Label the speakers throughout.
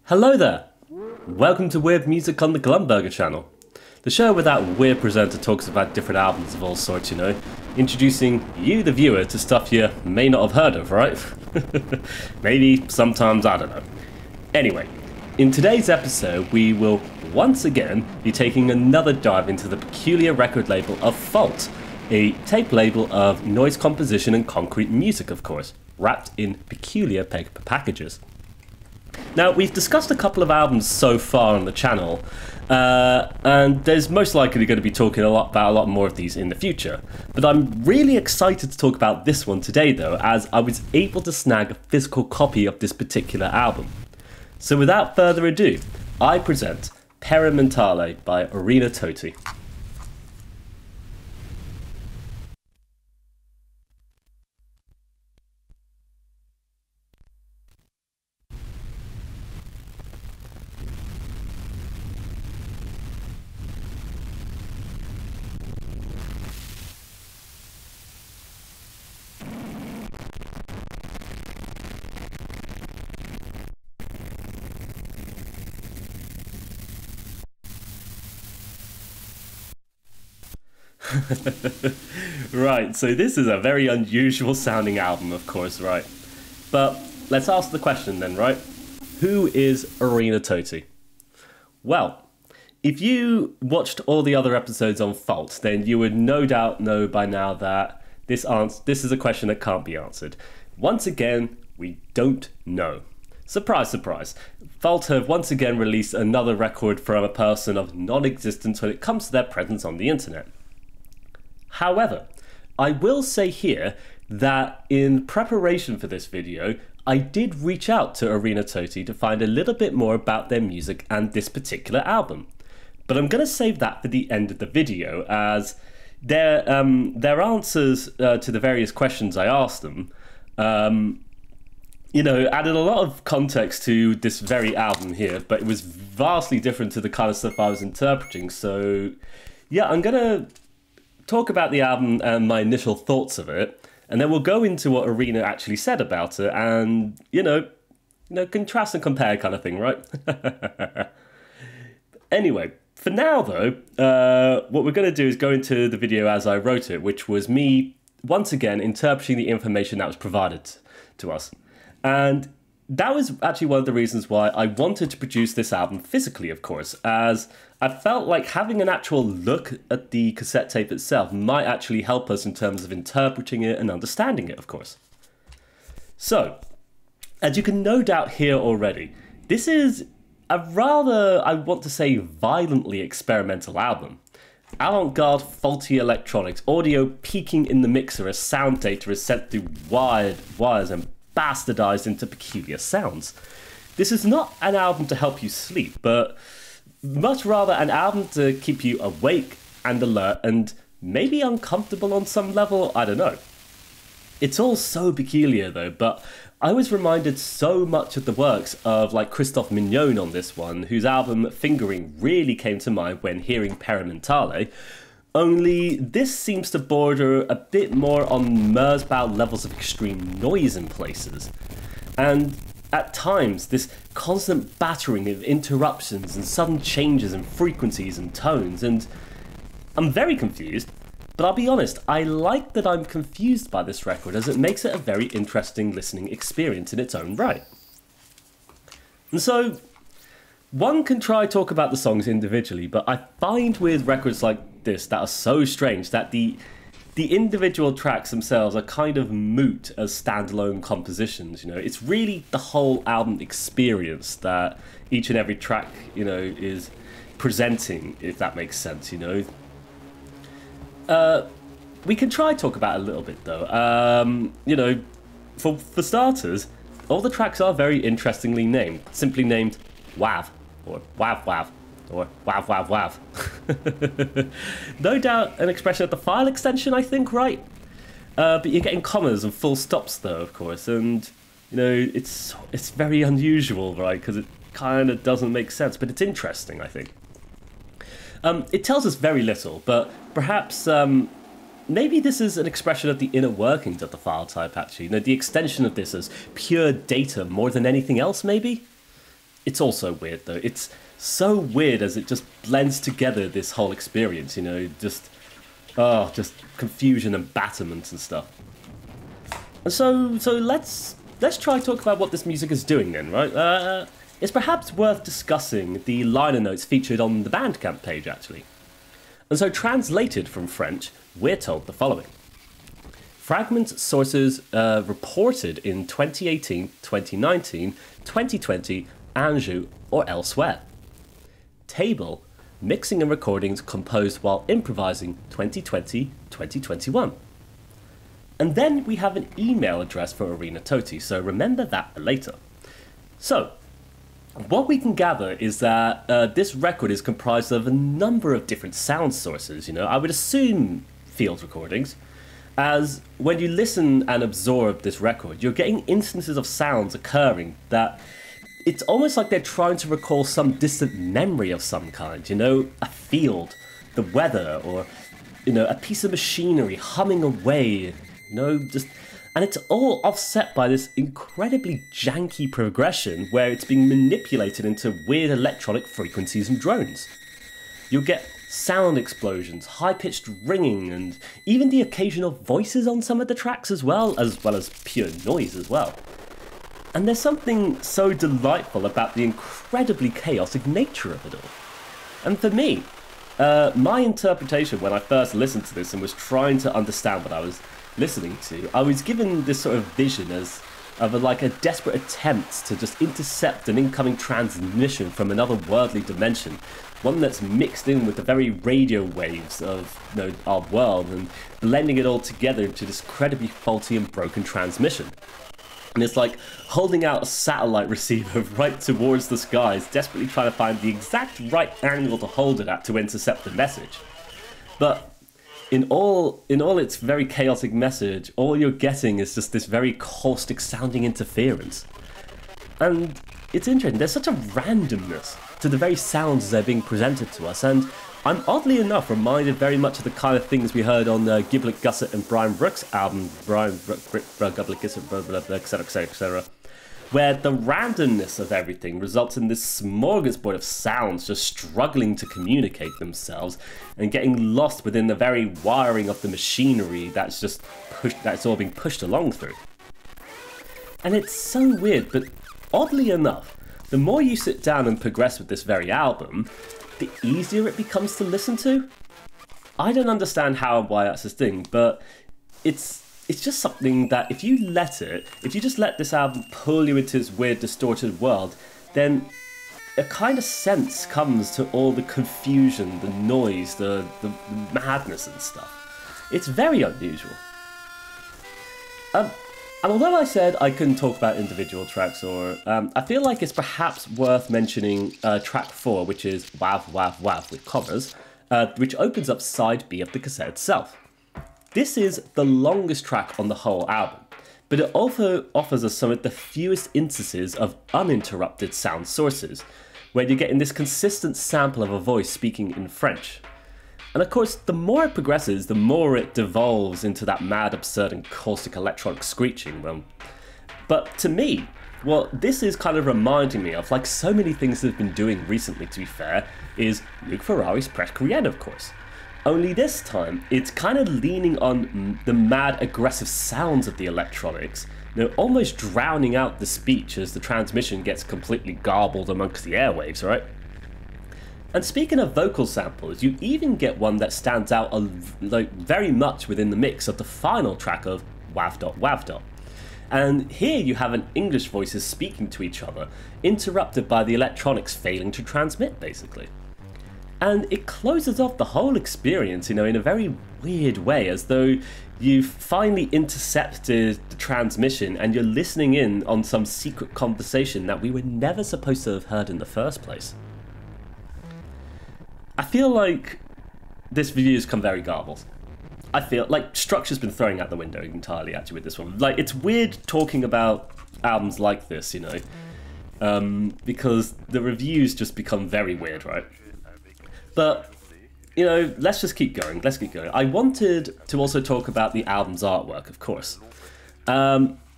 Speaker 1: Hello there! Welcome to Weird Music on the Glumburger channel. The show where that weird presenter talks about different albums of all sorts, you know, introducing you, the viewer, to stuff you may not have heard of, right? Maybe, sometimes, I don't know. Anyway, in today's episode, we will once again be taking another dive into the peculiar record label of Falt, a tape label of noise composition and concrete music, of course, wrapped in peculiar paper packages. Now, we've discussed a couple of albums so far on the channel, and there's most likely going to be talking about a lot more of these in the future. But I'm really excited to talk about this one today, though, as I was able to snag a physical copy of this particular album. So without further ado, I present Périmentale by Orina Totti. Right, so this is a very unusual sounding album, of course, right? But let's ask the question then, right? Who is Orina Totti? Well, if you watched all the other episodes on Falt, then you would no doubt know by now that this is a question that can't be answered. Once again, we don't know. Surprise, surprise. Falt have once again released another record from a person of non-existence when it comes to their presence on the internet. However, I will say here that in preparation for this video, I did reach out to Orina Totti to find a little bit more about their music and this particular album. But I'm going to save that for the end of the video, as their answers to the various questions I asked them, you know, added a lot of context to this very album here, but it was vastly different to the kind of stuff I was interpreting. So, yeah, I'm going to talk about the album and my initial thoughts of it, and then we'll go into what Orina actually said about it, and you know, contrast and compare kind of thing, right? Anyway, for now though, what we're going to do is go into the video as I wrote it, which was me once again interpreting the information that was provided to us, and that was actually one of the reasons why I wanted to produce this album physically, of course, as I felt like having an actual look at the cassette tape itself might actually help us in terms of interpreting it and understanding it, of course. So, as you can no doubt hear already, this is a rather, I want to say, violently experimental album. Avant-garde faulty electronics, audio peaking in the mixer as sound data is sent through wired wires and bastardized into peculiar sounds. This is not an album to help you sleep, but much rather an album to keep you awake and alert and maybe uncomfortable on some level, I don't know. It's all so peculiar though, but I was reminded so much of the works of like Christophe Mignon on this one, whose album Fingering really came to mind when hearing Périmentale, only this seems to border a bit more on Merzbow levels of extreme noise in places. And at times, this constant battering of interruptions and sudden changes in frequencies and tones, and I'm very confused, but I'll be honest, I like that I'm confused by this record as it makes it a very interesting listening experience in its own right. And so, one can try talk about the songs individually, but I find with records like this that are so strange that the individual tracks themselves are kind of moot as standalone compositions, you know. It's really the whole album experience that each and every track, you know, is presenting, if that makes sense, you know. We can try talk about it a little bit though. You know, for starters, all the tracks are very interestingly named, simply named WAV, or WAV WAV, or WAV WAV WAV. No doubt an expression of the file extension, I think, right? But you're getting commas and full stops though, of course, and you know, it's very unusual, right? Because it kind of doesn't make sense, but it's interesting, I think. It tells us very little, but perhaps maybe this is an expression of the inner workings of the file type, actually. You know, the extension of this as pure data more than anything else, maybe? it's also weird though. It's so weird as it just blends together this whole experience, you know, just confusion and batterment and stuff. And so let's try to talk about what this music is doing then, right? It's perhaps worth discussing the liner notes featured on the Bandcamp page, actually. And so translated from French, we're told the following. Fragment sources reported in 2018, 2019, 2020, Anjou, or elsewhere. Table, mixing and recordings composed while improvising 2020, 2021. And then we have an email address for Orina Totti, so remember that for later. So, what we can gather is that this record is comprised of a number of different sound sources, you know. I would assume field recordings, as when you listen and absorb this record, you're getting instances of sounds occurring that it's almost like they're trying to recall some distant memory of some kind, you know, a field, the weather, or, you know, a piece of machinery humming away, you know, just... And it's all offset by this incredibly janky progression where it's being manipulated into weird electronic frequencies and drones. You'll get sound explosions, high-pitched ringing, and even the occasional voices on some of the tracks as well as pure noise as well. And there's something so delightful about the incredibly chaotic nature of it all. And for me, my interpretation when I first listened to this and was trying to understand what I was listening to, I was given this sort of vision of a desperate attempt to just intercept an incoming transmission from another worldly dimension, one that's mixed in with the very radio waves of, you know, our world and blending it all together into this incredibly faulty and broken transmission. And it's like holding out a satellite receiver right towards the skies, desperately trying to find the exact right angle to hold it at to intercept the message. But in all its very chaotic message, all you're getting is just this very caustic sounding interference. And it's interesting, there's such a randomness to the very sounds as they're being presented to us, and I'm oddly enough reminded very much of the kind of things we heard on Giblet Gusset and Brian Brooks' album, Giblet Gusset, etc., where the randomness of everything results in this smorgasbord of sounds just struggling to communicate themselves and getting lost within the very wiring of the machinery that's all being pushed along through. And it's so weird, but oddly enough, the more you sit down and progress with this very album, the easier it becomes to listen to. I don't understand how and why that's a thing, but it's just something that if you just let this album pull you into this weird distorted world, then a kind of sense comes to all the confusion, the noise, the madness and stuff. It's very unusual. And although I said I couldn't talk about individual tracks, I feel like it's perhaps worth mentioning track 4, which is Wav Wav Wav with commas, which opens up side B of the cassette itself. This is the longest track on the whole album, but it also offers us some of the fewest instances of uninterrupted sound sources, where you're getting this consistent sample of a voice speaking in French. And of course, the more it progresses, the more it devolves into that mad, absurd and caustic electronic screeching. But to me, what this is kind of reminding me of, like so many things they've been doing recently to be fair, is Luc Ferrari's Press Courrier, of course. Only this time, it's kind of leaning on the mad, aggressive sounds of the electronics, you know, almost drowning out the speech as the transmission gets completely garbled amongst the airwaves, right? And speaking of vocal samples, you even get one that stands out very much within the mix of the final track of Wav Dot Wav Dot. And here you have an English voices speaking to each other, interrupted by the electronics failing to transmit, basically. And it closes off the whole experience, you know, in a very weird way, as though you've finally intercepted the transmission and you're listening in on some secret conversation that we were never supposed to have heard in the first place. I feel like this review's come very garbled. I feel like structure's been thrown out the window entirely, actually, with this one. Like, it's weird talking about albums like this, you know, because the reviews just become very weird, right? But, you know, let's just keep going. Let's keep going. I wanted to also talk about the album's artwork, of course.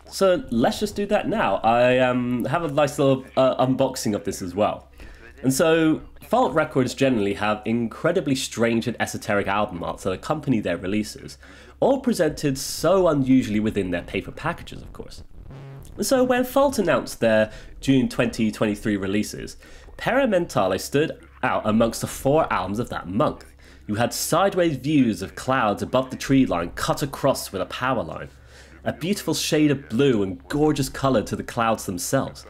Speaker 1: So let's just do that now. I have a nice little unboxing of this as well. And so Falt Records generally have incredibly strange and esoteric album arts that accompany their releases, all presented so unusually within their paper packages, of course. And so when Falt announced their June 2023 releases, Périmentale stood out amongst the 4 albums of that month. You had sideways views of clouds above the tree line cut across with a power line, a beautiful shade of blue and gorgeous colour to the clouds themselves.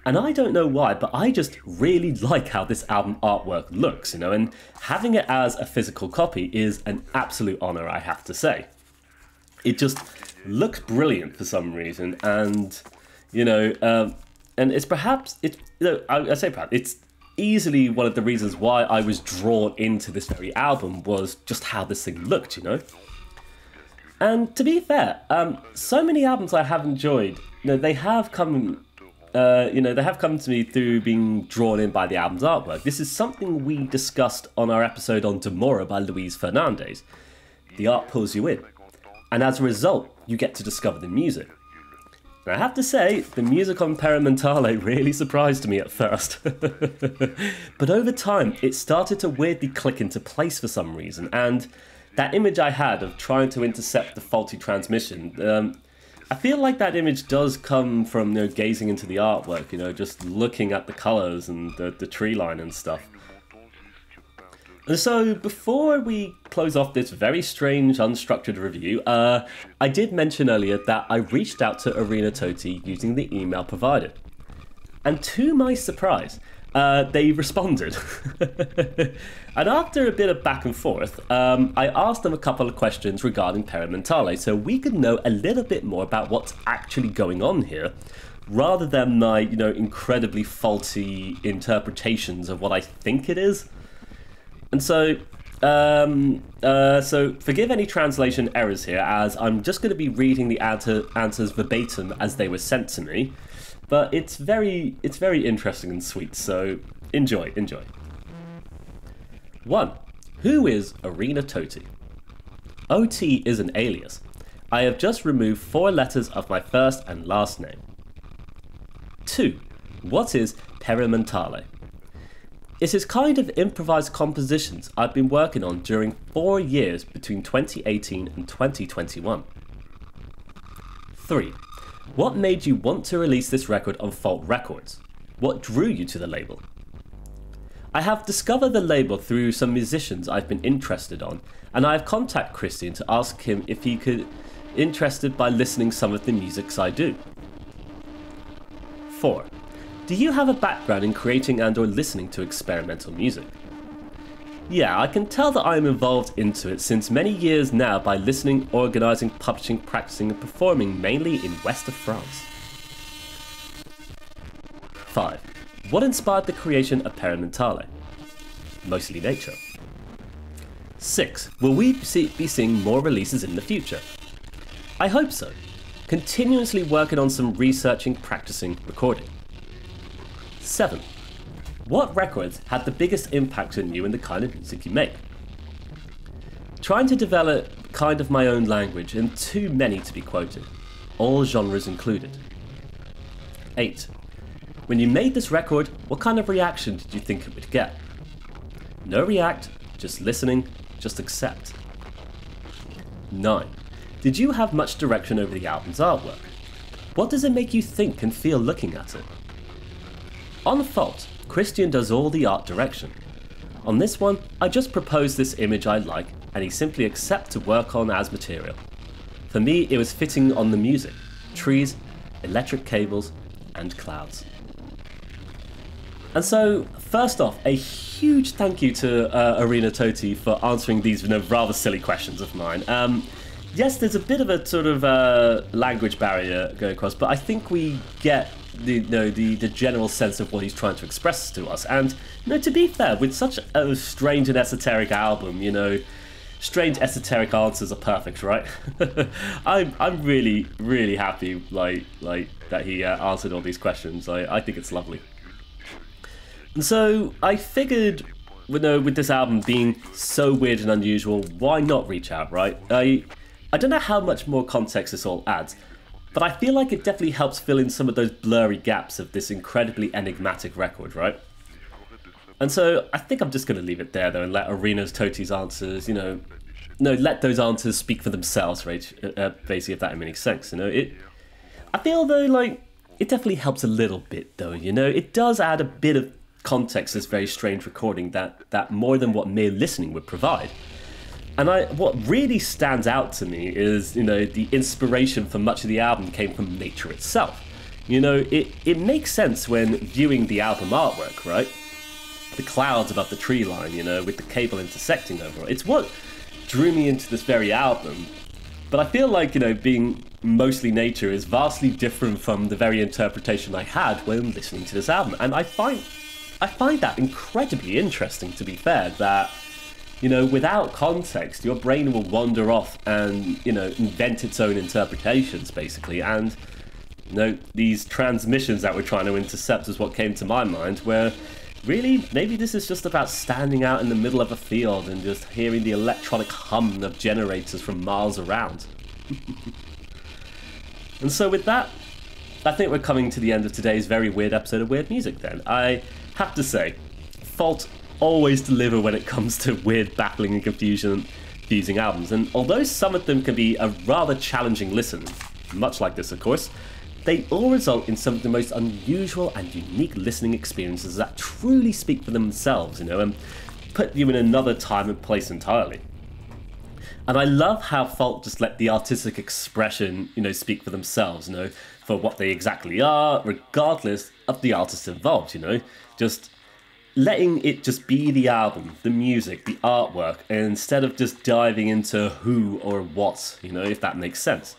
Speaker 1: And I don't know why, but I just really like how this album artwork looks, and having it as a physical copy is an absolute honour, I have to say. It just looks brilliant for some reason, and, and it's perhaps, I say perhaps, it's easily one of the reasons why I was drawn into this very album was just how this thing looked, And to be fair, so many albums I have enjoyed, they have come, they have come to me through being drawn in by the album's artwork. This is something we discussed on our episode on Demora by Luis Fernandez. The art pulls you in, and as a result, you get to discover the music. And I have to say, the music on Périmentale really surprised me at first. But over time, it started to weirdly click into place for some reason, and that image I had of trying to intercept the faulty transmission, I feel like that image does come from gazing into the artwork, just looking at the colours and the tree line and stuff. And so before we close off this very strange, unstructured review, I did mention earlier that I reached out to Orina Totti using the email provided. And to my surprise, they responded. And after a bit of back and forth, I asked them a couple of questions regarding Périmentale so we could know a little bit more about what's actually going on here, rather than my, incredibly faulty interpretations of what I think it is. And so, forgive any translation errors here, as I'm just going to be reading the answers verbatim as they were sent to me. But it's very interesting and sweet, so enjoy. 1. Who is Orina Totti? OT is an alias. I have just removed 4 letters of my first and last name. 2. What is Périmentale? It is kind of improvised compositions I've been working on during 4 years between 2018 and 2021. 3. What made you want to release this record on Falt Records? What drew you to the label? I have discovered the label through some musicians I've been interested on, and I have contacted Christian to ask him if he could interested by listening some of the musics I do. 4. Do you have a background in creating and or listening to experimental music? Yeah, I can tell that I am involved into it since many years now by listening, organising, publishing, practicing and performing mainly in west of France. 5. What inspired the creation of Périmentale? Mostly nature. 6. Will we be seeing more releases in the future? I hope so. Continuously working on some researching, practicing, recording. 7. What records had the biggest impact on you and the kind of music you make? Trying to develop kind of my own language and too many to be quoted, all genres included. 8. When you made this record, what kind of reaction did you think it would get? No react, just listening, just accept. 9. Did you have much direction over the album's artwork? What does it make you think and feel looking at it? On Falt, Christian does all the art direction. On this one, I just propose this image I like, and he simply accepts to work on as material. For me, it was fitting on the music, trees, electric cables, and clouds. And so, first off, a huge thank you to Orina Totti for answering these rather silly questions of mine. Yes, there's a bit of a sort of language barrier going across, but I think we get the general sense of what he's trying to express to us. And to be fair, with such a strange and esoteric album, strange esoteric answers are perfect, right? I'm really happy like that he answered all these questions. I think it's lovely. And so I figured, with this album being so weird and unusual, why not reach out, right? I don't know how much more context this all adds, But I feel like it definitely helps fill in some of those blurry gaps of this incredibly enigmatic record, right? And so I think I'm just going to leave it there, though, and let Orina Totti's answers, no, let those answers speak for themselves, right? Basically, if that makes sense, I feel, though, like, it definitely helps a little bit, though, It does add a bit of context to this very strange recording that more than what mere listening would provide. And what really stands out to me is, the inspiration for much of the album came from nature itself. It makes sense when viewing the album artwork, right? The clouds above the tree line, with the cable intersecting over it. It's what drew me into this very album. But I feel like, being mostly nature is vastly different from the very interpretation I had when listening to this album. And I find that incredibly interesting, to be fair, that without context, your brain will wander off and, invent its own interpretations, basically. And, these transmissions that we're trying to intercept is what came to my mind, where really, maybe this is just about standing out in the middle of a field and just hearing the electronic hum of generators from miles around. And so with that, I think we're coming to the end of today's very weird episode of Weird Music then. I have to say, Falt always deliver when it comes to weird, baffling and confusing albums, and although some of them can be a rather challenging listen, much like this of course, they all result in some of the most unusual and unique listening experiences that truly speak for themselves, and put you in another time and place entirely. And I love how Falt just let the artistic expression, speak for themselves, for what they exactly are, regardless of the artist involved, just letting it just be the album, the music, the artwork, instead of just diving into who or what, if that makes sense.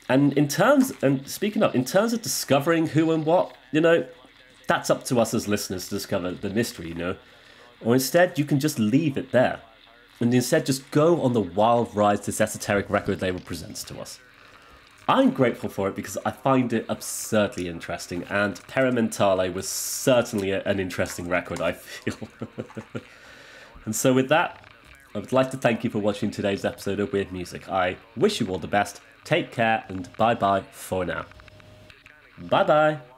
Speaker 1: And in terms of discovering who and what, that's up to us as listeners to discover the mystery, Or instead, you can just leave it there. And instead just go on the wild ride this esoteric record label presents to us. I'm grateful for it because I find it absurdly interesting, and Périmentale was certainly an interesting record, I feel. And so with that, I would like to thank you for watching today's episode of Weird Music. I wish you all the best, take care, and bye-bye for now. Bye-bye.